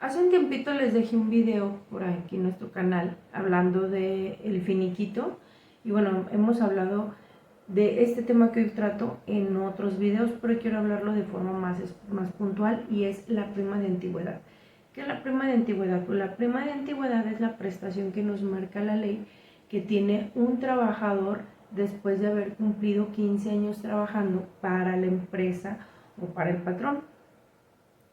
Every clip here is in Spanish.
Hace un tiempito les dejé un video por aquí en nuestro canal hablando de el finiquito y bueno, hemos hablado de este tema que hoy trato en otros videos, pero quiero hablarlo de forma más puntual y es la prima de antigüedad. ¿Qué es la prima de antigüedad? Pues la prima de antigüedad es la prestación que nos marca la ley que tiene un trabajador después de haber cumplido 15 años trabajando para la empresa o para el patrón.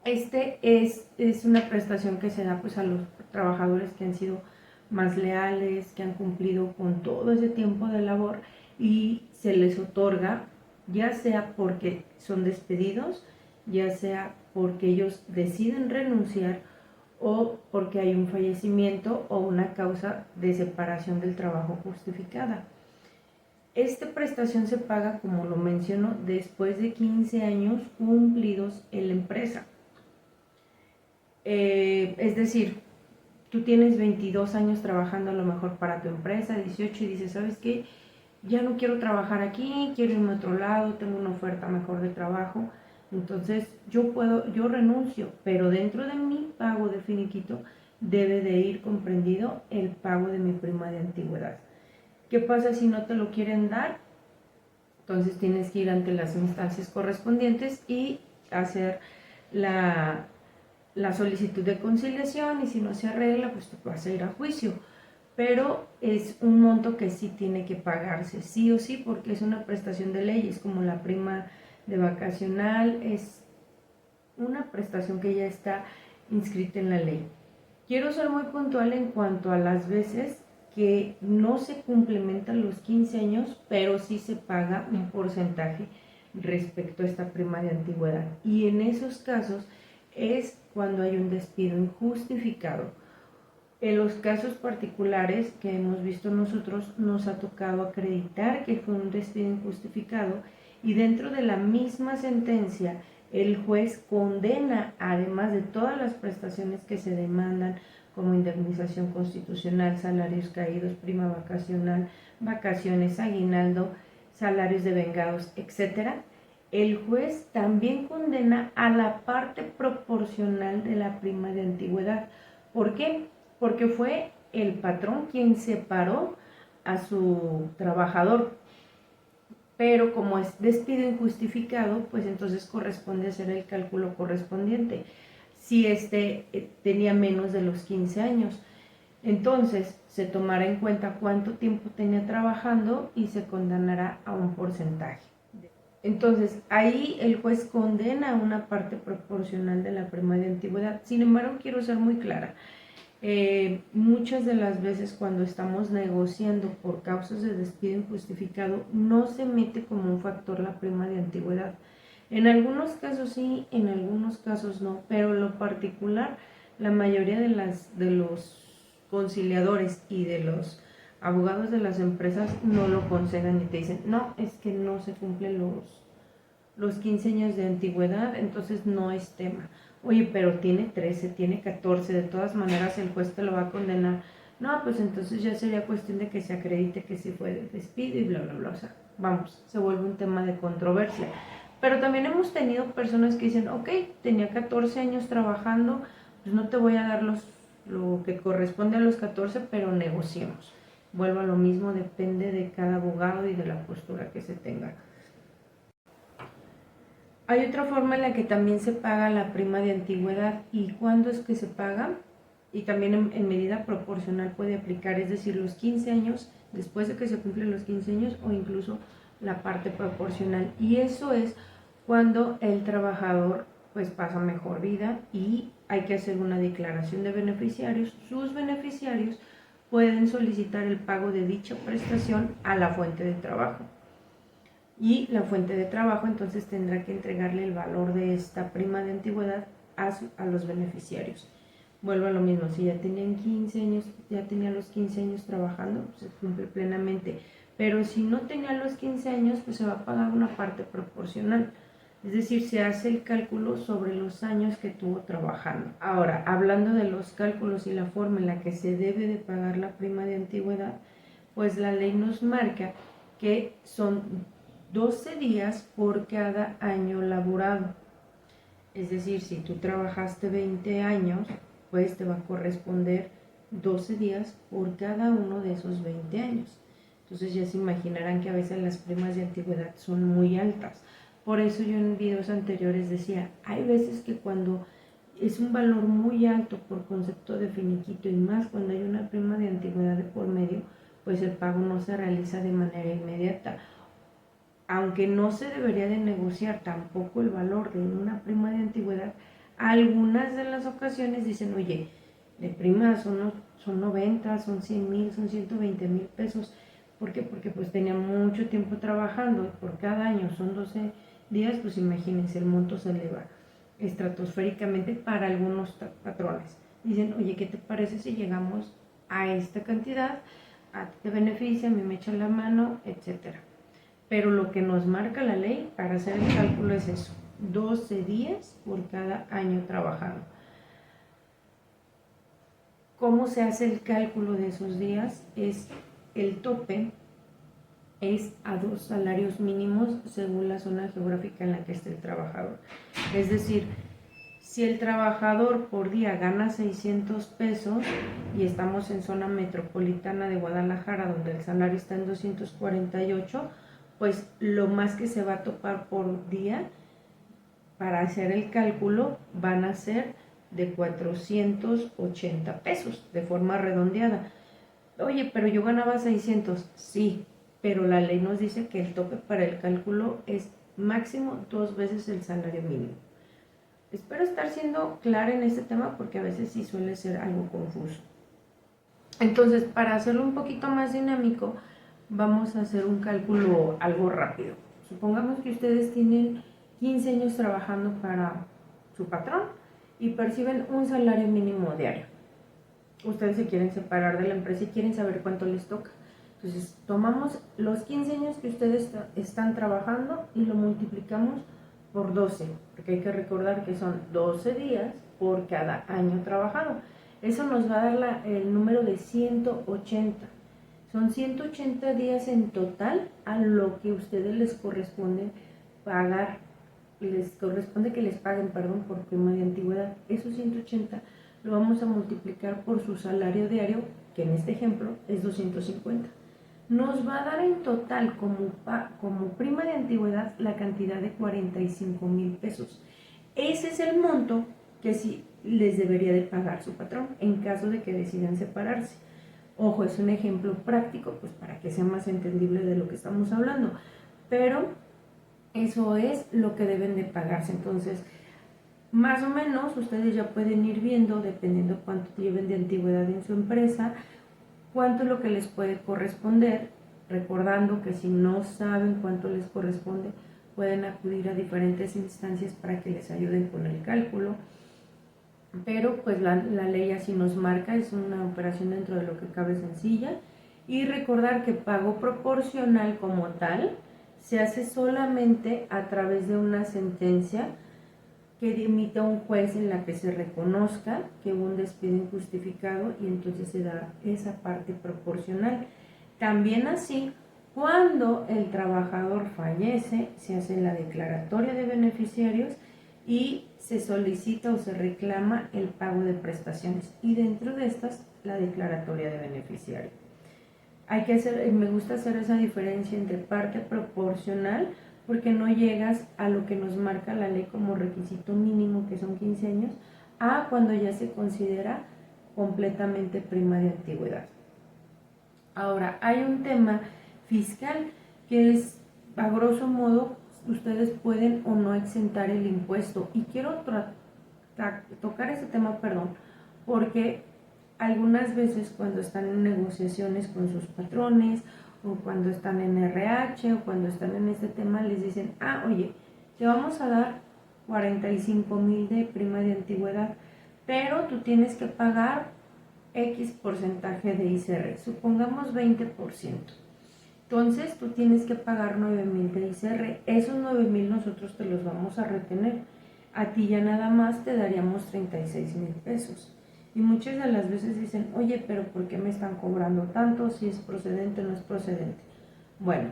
Es una prestación que se da pues a los trabajadores que han sido más leales, que han cumplido con todo ese tiempo de labor y se les otorga ya sea porque son despedidos, ya sea porque ellos deciden renunciar o porque hay un fallecimiento o una causa de separación del trabajo justificada. Esta prestación se paga, como lo menciono, después de 15 años cumplidos en la empresa. Es decir, tú tienes 22 años trabajando a lo mejor para tu empresa, 18 y dices, ¿sabes qué? Ya no quiero trabajar aquí, quiero irme a otro lado, tengo una oferta mejor de trabajo. Entonces yo renuncio, pero dentro de mi pago de finiquito debe de ir comprendido el pago de mi prima de antigüedad. ¿Qué pasa si no te lo quieren dar? Entonces tienes que ir ante las instancias correspondientes y hacer la solicitud de conciliación y si no se arregla, pues te vas a ir a juicio. Pero es un monto que sí tiene que pagarse, sí o sí, porque es una prestación de ley, es como la prima de vacacional, es una prestación que ya está inscrita en la ley. Quiero ser muy puntual en cuanto a las veces que no se complementan los 15 años, pero sí se paga un porcentaje respecto a esta prima de antigüedad. Y en esos casos es cuando hay un despido injustificado. En los casos particulares que hemos visto nosotros, nos ha tocado acreditar que fue un despido injustificado y dentro de la misma sentencia el juez condena, además de todas las prestaciones que se demandan, como indemnización constitucional, salarios caídos, prima vacacional, vacaciones, aguinaldo, salarios de vengados, etc., el juez también condena a la parte proporcional de la prima de antigüedad. ¿Por qué? Porque fue el patrón quien separó a su trabajador, pero como es despido injustificado, pues entonces corresponde hacer el cálculo correspondiente, si tenía menos de los 15 años. Entonces se tomará en cuenta cuánto tiempo tenía trabajando y se condenará a un porcentaje. Entonces, ahí el juez condena una parte proporcional de la prima de antigüedad. Sin embargo, quiero ser muy clara. Muchas de las veces cuando estamos negociando por causas de despido injustificado, no se mete como un factor la prima de antigüedad. En algunos casos sí, en algunos casos no, pero en lo particular, la mayoría de los conciliadores y de los abogados de las empresas no lo conceden y te dicen, no, es que no se cumplen los 15 años de antigüedad, entonces no es tema. Oye, pero tiene 13, tiene 14, de todas maneras el juez te lo va a condenar. No, pues entonces ya sería cuestión de que se acredite que sí fue de despido y bla, bla, bla. O sea, vamos, se vuelve un tema de controversia. Pero también hemos tenido personas que dicen, ok, tenía 14 años trabajando, pues no te voy a dar lo que corresponde a los 14, pero negociemos. Vuelvo a lo mismo, depende de cada abogado y de la postura que se tenga. Hay otra forma en la que también se paga la prima de antigüedad. ¿Y cuándo es que se paga? Y también en medida proporcional puede aplicar, es decir, los 15 años, después de que se cumplen los 15 años o incluso la parte proporcional. Y eso es cuando el trabajador pues pasa mejor vida y hay que hacer una declaración de beneficiarios. Sus beneficiarios pueden solicitar el pago de dicha prestación a la fuente de trabajo. Y la fuente de trabajo entonces tendrá que entregarle el valor de esta prima de antigüedad a los beneficiarios. Vuelvo a lo mismo, si ya tenían 15 años, ya tenía los 15 años trabajando, pues se cumple plenamente. Pero si no tenía los 15 años, pues se va a pagar una parte proporcional. Es decir, se hace el cálculo sobre los años que tuvo trabajando. Ahora, hablando de los cálculos y la forma en la que se debe de pagar la prima de antigüedad, pues la ley nos marca que son 12 días por cada año laborado. Es decir, si tú trabajaste 20 años, pues te va a corresponder 12 días por cada uno de esos 20 años. Entonces ya se imaginarán que a veces las primas de antigüedad son muy altas. Por eso yo en videos anteriores decía, hay veces que cuando es un valor muy alto por concepto de finiquito y más cuando hay una prima de antigüedad de por medio, pues el pago no se realiza de manera inmediata. Aunque no se debería de negociar tampoco el valor de una prima de antigüedad, algunas de las ocasiones dicen, oye, de prima son 90, son 100,000, son 120,000 pesos. ¿Por qué? Porque pues tenía mucho tiempo trabajando y por cada año son 12 días, pues imagínense, el monto se eleva estratosféricamente para algunos patrones. Dicen, oye, ¿qué te parece si llegamos a esta cantidad? A ti te beneficia, a mí me echan la mano, etcétera. Pero lo que nos marca la ley para hacer el cálculo es eso, 12 días por cada año trabajado. ¿Cómo se hace el cálculo de esos días? El tope es a 2 salarios mínimos según la zona geográfica en la que esté el trabajador. Es decir, si el trabajador por día gana 600 pesos y estamos en zona metropolitana de Guadalajara, donde el salario está en 248, pues lo más que se va a topar por día para hacer el cálculo van a ser de 480 pesos de forma redondeada. Oye, pero yo ganaba 600, sí, pero la ley nos dice que el tope para el cálculo es máximo 2 veces el salario mínimo. Espero estar siendo clara en este tema porque a veces sí suele ser algo confuso. Entonces, para hacerlo un poquito más dinámico, vamos a hacer un cálculo algo rápido. Supongamos que ustedes tienen 15 años trabajando para su patrón y perciben un salario mínimo diario. Ustedes se quieren separar de la empresa y quieren saber cuánto les toca. Entonces, tomamos los 15 años que ustedes están trabajando y lo multiplicamos por 12, porque hay que recordar que son 12 días por cada año trabajado. Eso nos va a dar el número de 180. Son 180 días en total a lo que a ustedes les corresponde pagar. Les corresponde que les paguen, por prima de antigüedad. Esos 180 lo vamos a multiplicar por su salario diario, que en este ejemplo es 250. Nos va a dar en total como prima de antigüedad la cantidad de 45,000 pesos. Ese es el monto que sí les debería de pagar su patrón en caso de que decidan separarse. Ojo, es un ejemplo práctico, pues para que sea más entendible de lo que estamos hablando, pero eso es lo que deben de pagarse. Entonces, más o menos ustedes ya pueden ir viendo, dependiendo cuánto lleven de antigüedad en su empresa, cuánto es lo que les puede corresponder, recordando que si no saben cuánto les corresponde, pueden acudir a diferentes instancias para que les ayuden con el cálculo. Pero pues la ley así nos marca, es una operación dentro de lo que cabe sencilla. Y recordar que pago proporcional como tal se hace solamente a través de una sentencia que emita un juez en la que se reconozca que hubo un despido injustificado y entonces se da esa parte proporcional. También así, cuando el trabajador fallece, se hace la declaratoria de beneficiarios y se solicita o se reclama el pago de prestaciones y dentro de estas la declaratoria de beneficiario. Me gusta hacer esa diferencia entre parte proporcional porque no llegas a lo que nos marca la ley como requisito mínimo, que son 15 años, a cuando ya se considera completamente prima de antigüedad. Ahora, hay un tema fiscal que es, a grosso modo, ustedes pueden o no exentar el impuesto. Y quiero tocar ese tema, porque algunas veces cuando están en negociaciones con sus patrones o cuando están en RH o cuando están en este tema les dicen, oye, te vamos a dar 45,000 de prima de antigüedad, pero tú tienes que pagar X porcentaje de ICR, supongamos 20%. Entonces tú tienes que pagar 9,000 de ICR, esos 9,000 nosotros te los vamos a retener, a ti ya nada más te daríamos 36,000 pesos. Y muchas de las veces dicen, oye, pero ¿por qué me están cobrando tanto? Si es procedente o no es procedente. Bueno,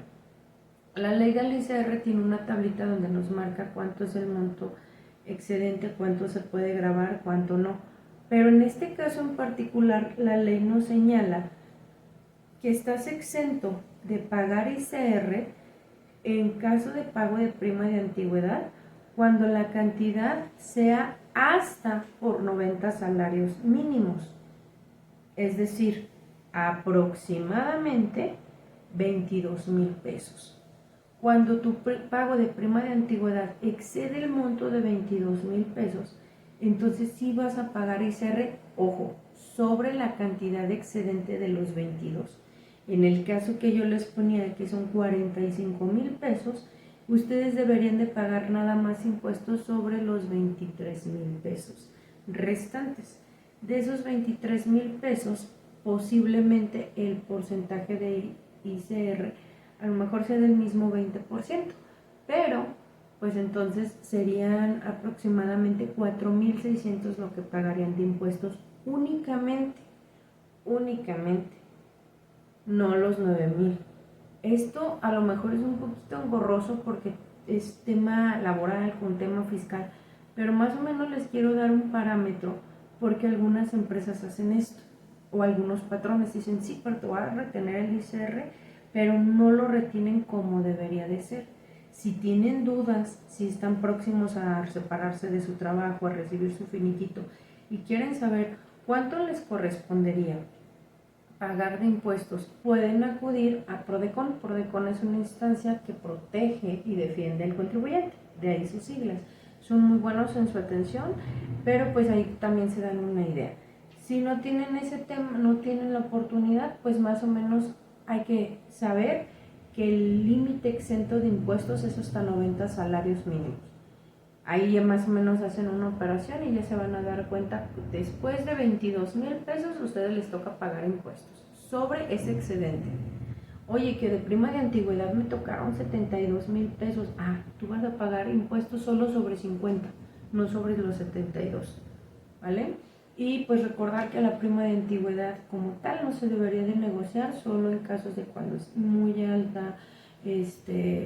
la ley del ICR tiene una tablita donde nos marca cuánto es el monto excedente, cuánto se puede grabar, cuánto no. Pero en este caso en particular, la ley nos señala que estás exento de pagar ICR en caso de pago de prima de antigüedad cuando la cantidad sea hasta por 90 salarios mínimos, es decir, aproximadamente 22,000 pesos. Cuando tu pago de prima de antigüedad excede el monto de 22,000 pesos, entonces sí vas a pagar ICR, ojo, sobre la cantidad excedente de los 22. En el caso que yo les ponía, que son 45,000 pesos, ustedes deberían de pagar nada más impuestos sobre los 23,000 pesos restantes. De esos 23,000 pesos, posiblemente el porcentaje de ICR a lo mejor sea del mismo 20%, pero pues entonces serían aproximadamente 4,600 lo que pagarían de impuestos únicamente, no los 9,000. Esto a lo mejor es un poquito engorroso porque es tema laboral con tema fiscal, pero más o menos les quiero dar un parámetro porque algunas empresas hacen esto o algunos patrones dicen sí, pero te voy a retener el ICR, pero no lo retienen como debería de ser. Si tienen dudas, si están próximos a separarse de su trabajo, a recibir su finiquito y quieren saber cuánto les correspondería pagar de impuestos, pueden acudir a Prodecon. Prodecon es una instancia que protege y defiende al contribuyente, de ahí sus siglas. Son muy buenos en su atención, pero pues ahí también se dan una idea. Si no tienen ese tema, no tienen la oportunidad, pues más o menos hay que saber que el límite exento de impuestos es hasta 90 salarios mínimos. Ahí ya más o menos hacen una operación y ya se van a dar cuenta, después de 22,000 pesos ustedes les toca pagar impuestos sobre ese excedente. Oye, que de prima de antigüedad me tocaron 72,000 pesos. Ah, tú vas a pagar impuestos solo sobre 50, no sobre los 72, ¿vale? Y pues recordar que la prima de antigüedad como tal no se debería de negociar, solo en casos de cuando es muy alta,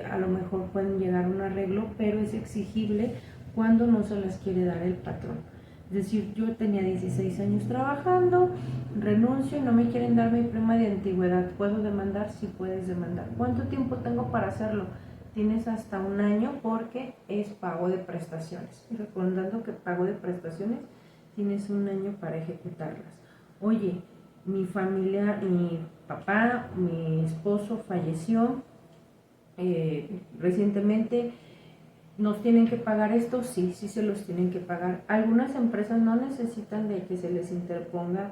a lo mejor pueden llegar a un arreglo, pero es exigible cuando no se las quiere dar el patrón. Es decir, yo tenía 16 años trabajando, renuncio y no me quieren dar mi prima de antigüedad. ¿Puedo demandar? Sí, puedes demandar. ¿Cuánto tiempo tengo para hacerlo? Tienes hasta un año porque es pago de prestaciones. Y recordando que pago de prestaciones tienes un año para ejecutarlas. Oye, mi familia, mi papá, mi esposo falleció recientemente, ¿nos tienen que pagar esto? Sí, sí se los tienen que pagar. Algunas empresas no necesitan de que se les interponga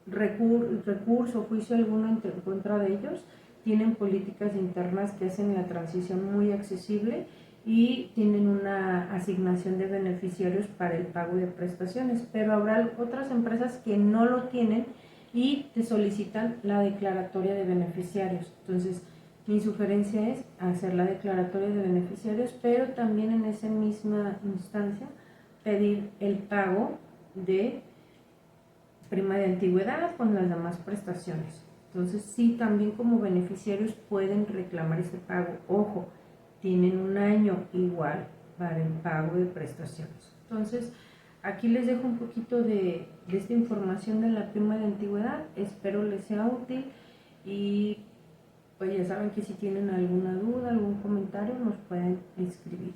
recurso, juicio alguno en contra de ellos. Tienen políticas internas que hacen la transición muy accesible y tienen una asignación de beneficiarios para el pago de prestaciones, pero habrá otras empresas que no lo tienen y te solicitan la declaratoria de beneficiarios. Entonces, mi sugerencia es hacer la declaratoria de beneficiarios, pero también en esa misma instancia pedir el pago de prima de antigüedad con las demás prestaciones. Entonces, sí, también como beneficiarios pueden reclamar este pago. Ojo, tienen un año igual para el pago de prestaciones. Entonces, aquí les dejo un poquito de esta información de la prima de antigüedad. Espero les sea útil y pues ya saben que si tienen alguna duda, algún comentario, nos pueden escribir.